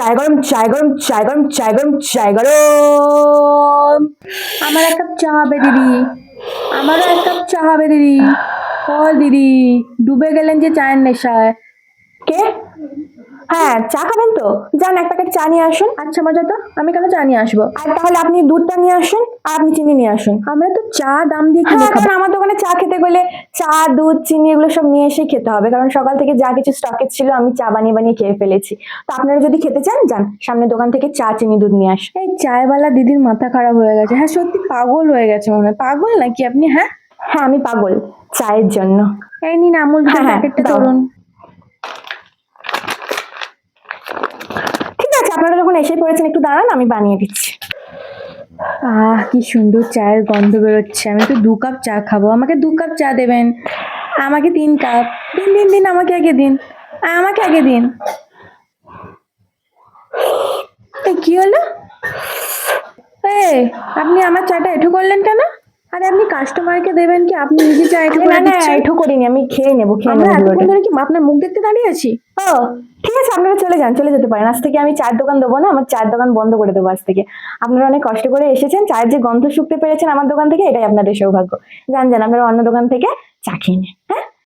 চায় গরম, চায় গরম, চায় গরম, চায় গরম, চায় গরম। আমার এক কাপ চা হবে দিদি, আমারও এক কাপ চা হবে দিদি। ও দিদি, ডুবে গেলেন যে চায়ের নেশায়। কে? হ্যাঁ, চা খাবেন তো? যান এক প্যাকেট চা নিয়ে আসুন। আচ্ছা মজা তো, আমি কেন চা নিয়ে আসবো? আর তাহলে আপনি দুধটা নিয়ে আসুন আর আপনি চিনি নিয়ে আসুন। আমরা তো চা দাম দিয়ে কিনে হ্যাঁ, খাবো। কারণ আমার দোকানে চা খেতে গেলে চা, দুধ, চিনি এগুলো সব নিয়ে এসেই খেতে হবে, কারণ সকাল থেকে যা কিছু স্টকে ছিল আমি চা বানিয়ে বানিয়ে খেয়ে ফেলেছি। তো আপনারা যদি খেতে চান যান সামনের দোকান থেকে চা, চিনি, দুধ নিয়ে আসুন। এই চায়ওয়ালা দিদির মাথা খারাপ হয়ে গেছে। হ্যাঁ সত্যি পাগল হয়ে গেছে মনে হয়। পাগল নাকি আপনি? হ্যাঁ হ্যাঁ, আমি পাগল চায়ের জন্য। এই নিন আমুল দুধের হ্যাঁ, হ্যাঁ, প্যাকেটটা দাও। ধরুন। ঠিক আছে, আপনারা যখন এসে পড়েছেন একটু দাঁড়ান, আমি বানিয়ে দিচ্ছি। কি সুন্দর চায়ের গন্ধ বেরোচ্ছে। আমি তো 2 কাপ চা খাবো, আমাকে 2 কাপ চা দেবেন। আমাকে 3 কাপ দিন, দিন দিন, আমাকে আগে দিন, আমাকে আগে দিন। এই কি হলো? এই আপনি আমার চাটা এঁঠো করলেন কেন? আরে আপনি কাস্টমারকে দেবেন কি আপনি নিজে চা এঁঠো আরে করে না না, দিচ্ছেন? এঠো করিনি, আমি খেয়ে নেবো আমরা এতক্ষণ পুরোটা। ধরে কি আপনার মুখ দেখতে দাঁড়িয়ে আছি? ও ঠিক আছে, আপনারা চলে যান, চলে যেতে পারেন। আজ থেকে আমি চায়ের দোকান দেবো না, আমার চায়ের দোকান বন্ধ করে দেবো আজ থেকে। আপনারা অনেক কষ্ট করে এসেছেন, চায়ের যে গন্ধ শুকতে পেরেছেন আমার দোকান থেকে, এটাই আপনাদের সৌভাগ্য। যান যান, আপনারা অন্য দোকান থেকে চা খেয়ে নিন। হ্যাঁ,